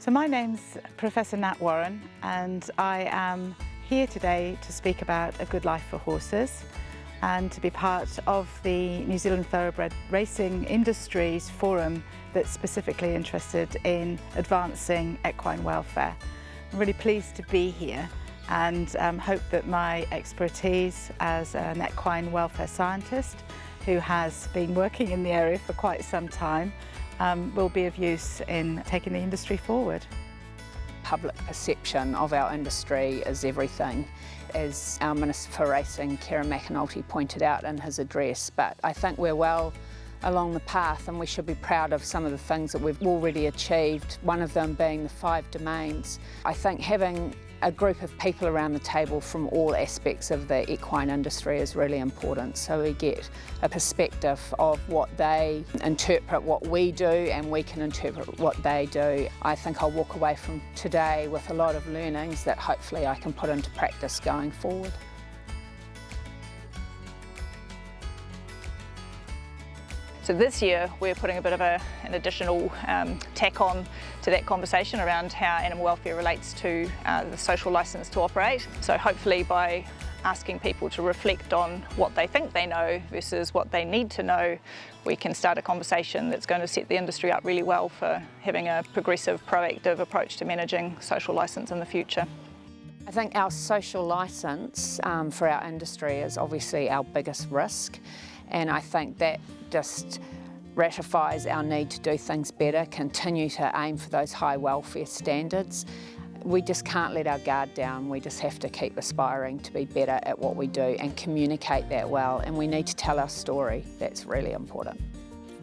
So my name's Professor Nat Warren, and I am here today to speak about a good life for horses and to be part of the New Zealand Thoroughbred Racing Industries Forum that's specifically interested in advancing equine welfare. I'm really pleased to be here and hope that my expertise as an equine welfare scientist who has been working in the area for quite some time will be of use in taking the industry forward. Public perception of our industry is everything, as our Minister for Racing, Kieran McAnulty, pointed out in his address, but I think we're well along the path and we should be proud of some of the things that we've already achieved, one of them being the 5 domains. I think having a group of people around the table from all aspects of the equine industry is really important, so we get a perspective of what they interpret what we do and we can interpret what they do. I think I'll walk away from today with a lot of learnings that hopefully I can put into practice going forward. So this year we're putting a bit of an additional tack on to that conversation around how animal welfare relates to the social licence to operate. So hopefully by asking people to reflect on what they think they know versus what they need to know, we can start a conversation that's going to set the industry up really well for having a progressive, proactive approach to managing social licence in the future. I think our social licence for our industry is obviously our biggest risk, and I think that just ratifies our need to do things better, continue to aim for those high welfare standards. We just can't let our guard down, we just have to keep aspiring to be better at what we do and communicate that well, and we need to tell our story. That's really important.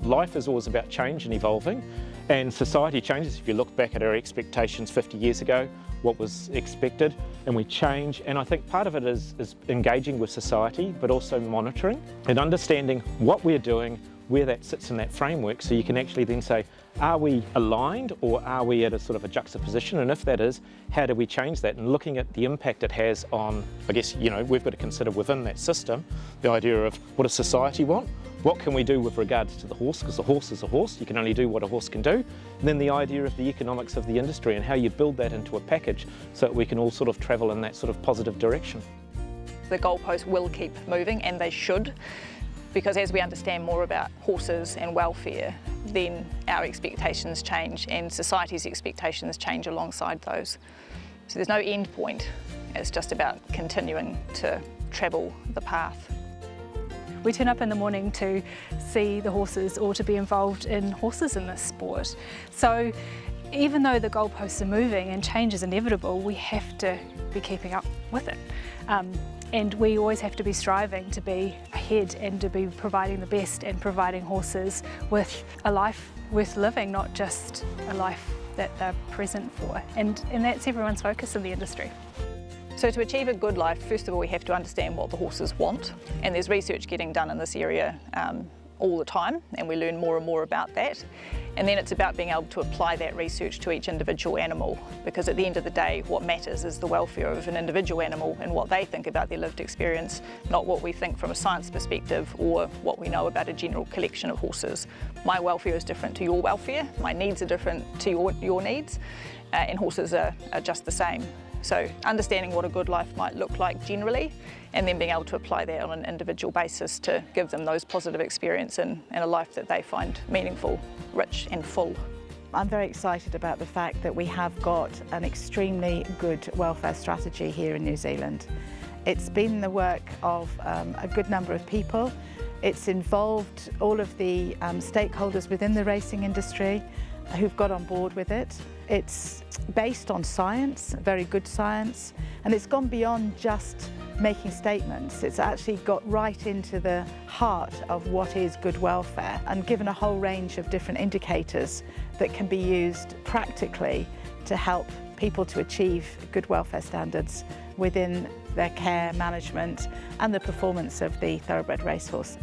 Life is always about change and evolving, and society changes. If you look back at our expectations 50 years ago, what was expected, and we change, and I think part of it is engaging with society, but also monitoring and understanding what we're doing, where that sits in that framework, so you can actually then say, are we aligned or are we at a sort of a juxtaposition, and if that is, how do we change that? And looking at the impact it has on, I guess, we've got to consider within that system the idea of what does society want? What can we do with regards to the horse, because the horse is a horse, you can only do what a horse can do. And then the idea of the economics of the industry and how you build that into a package so that we can all sort of travel in that sort of positive direction. The goalposts will keep moving, and they should, because as we understand more about horses and welfare, then our expectations change and society's expectations change alongside those. So there's no end point, it's just about continuing to travel the path. We turn up in the morning to see the horses or to be involved in horses in this sport. So even though the goalposts are moving and change is inevitable, we have to be keeping up with it. And we always have to be striving to be ahead and to be providing the best and providing horses with a life worth living, not just a life that they're present for. And that's everyone's focus in the industry. So to achieve a good life, first of all, we have to understand what the horses want, and there's research getting done in this area all the time, and we learn more and more about that. And then it's about being able to apply that research to each individual animal, because at the end of the day, what matters is the welfare of an individual animal and what they think about their lived experience, not what we think from a science perspective or what we know about a general collection of horses. My welfare is different to your welfare, my needs are different to your needs, and horses are just the same. So understanding what a good life might look like generally, and then being able to apply that on an individual basis to give them those positive experiences and a life that they find meaningful, rich and full. I'm very excited about the fact that we have got an extremely good welfare strategy here in New Zealand. It's been the work of a good number of people. It's involved all of the stakeholders within the racing industry who've got on board with it. It's based on science, very good science, and it's gone beyond just making statements. It's actually got right into the heart of what is good welfare and given a whole range of different indicators that can be used practically to help people to achieve good welfare standards within their care, management and the performance of the thoroughbred racehorse.